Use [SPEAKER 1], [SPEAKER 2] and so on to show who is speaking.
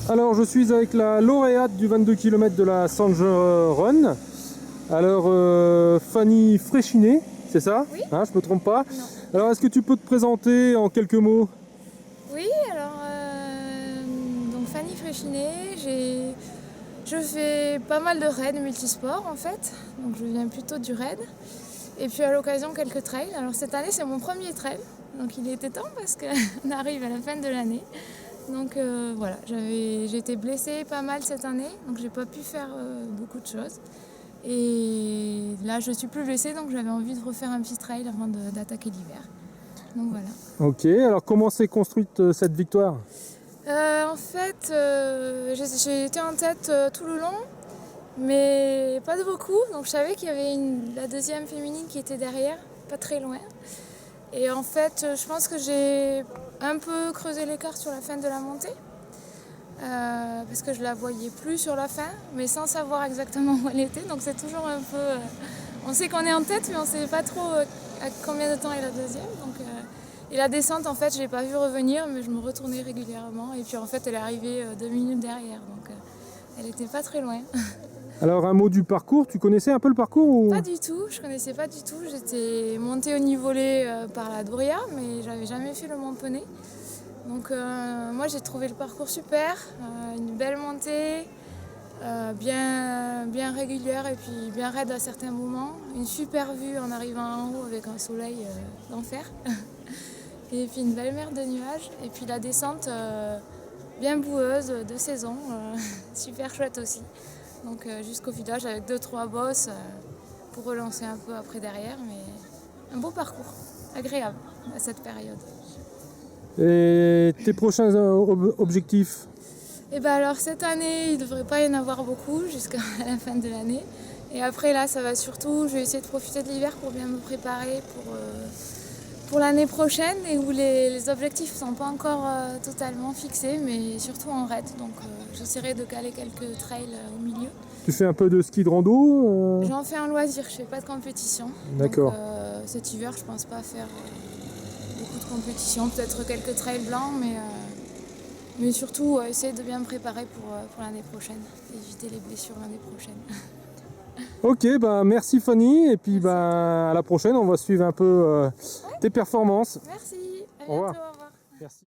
[SPEAKER 1] Alors je suis avec la lauréate du 22 km de la Sange Run. Alors Fanny Fréchinet, c'est ça?
[SPEAKER 2] Oui.
[SPEAKER 1] Hein, je me trompe pas?
[SPEAKER 2] Non.
[SPEAKER 1] Alors est-ce que tu peux te présenter en quelques mots?
[SPEAKER 2] Oui, alors donc Fanny Fréchinet, je fais pas mal de raids multisports en fait, donc je viens plutôt du raid. Et puis à l'occasion quelques trails. Alors cette année c'est mon premier trail, donc il était temps parce qu'on arrive à la fin de l'année. Donc voilà, j'ai été blessée pas mal cette année, donc j'ai pas pu faire beaucoup de choses. Et là je suis plus blessée, donc j'avais envie de refaire un petit trail avant d'attaquer l'hiver. Donc voilà.
[SPEAKER 1] Ok, alors comment s'est construite cette victoire?
[SPEAKER 2] En fait, j'ai été en tête tout le long, mais pas de beaucoup. Donc je savais qu'il y avait la deuxième féminine qui était derrière, pas très loin. Et en fait, je pense que j'ai un peu creusé l'écart sur la fin de la montée, parce que je la voyais plus sur la fin, mais sans savoir exactement où elle était. Donc c'est toujours un peu... on sait qu'on est en tête, mais on ne sait pas trop à combien de temps est la deuxième. Donc, et la descente, en fait, je ne l'ai pas vue revenir, mais je me retournais régulièrement. Et puis en fait, elle est arrivée 2 minutes derrière, donc elle n'était pas très loin.
[SPEAKER 1] Alors un mot du parcours, tu connaissais un peu le parcours ou...
[SPEAKER 2] Pas du tout, je connaissais pas du tout. J'étais montée au nivolet par la Douria, mais j'avais jamais fait le Mont Penay. Donc moi j'ai trouvé le parcours super, une belle montée, bien régulière et puis bien raide à certains moments. Une super vue en arrivant en haut avec un soleil d'enfer. Et puis une belle mer de nuages. Et puis la descente bien boueuse de saison, super chouette aussi. Donc jusqu'au village avec 2-3 bosses pour relancer un peu après derrière, mais un beau parcours, agréable à cette période.
[SPEAKER 1] Et tes prochains objectifs?
[SPEAKER 2] Et bien alors cette année, il ne devrait pas y en avoir beaucoup jusqu'à la fin de l'année. Et après là, ça va surtout, je vais essayer de profiter de l'hiver pour bien me préparer pour l'année prochaine et où les objectifs ne sont pas encore totalement fixés, mais surtout en raid. Donc j'essaierai de caler quelques trails au milieu.
[SPEAKER 1] Tu fais un peu de ski de rando
[SPEAKER 2] J'en fais un loisir, je fais pas de compétition.
[SPEAKER 1] D'accord.
[SPEAKER 2] Donc, cet hiver, je pense pas faire beaucoup de compétition, peut-être quelques trails blancs, mais surtout essayer de bien me préparer pour l'année prochaine, éviter les blessures l'année prochaine.
[SPEAKER 1] Ok, bah merci Fanny, et puis bah, à la prochaine, on va suivre un peu tes performances.
[SPEAKER 2] Merci, à
[SPEAKER 1] Au revoir.
[SPEAKER 2] bientôt, au revoir.
[SPEAKER 1] Merci.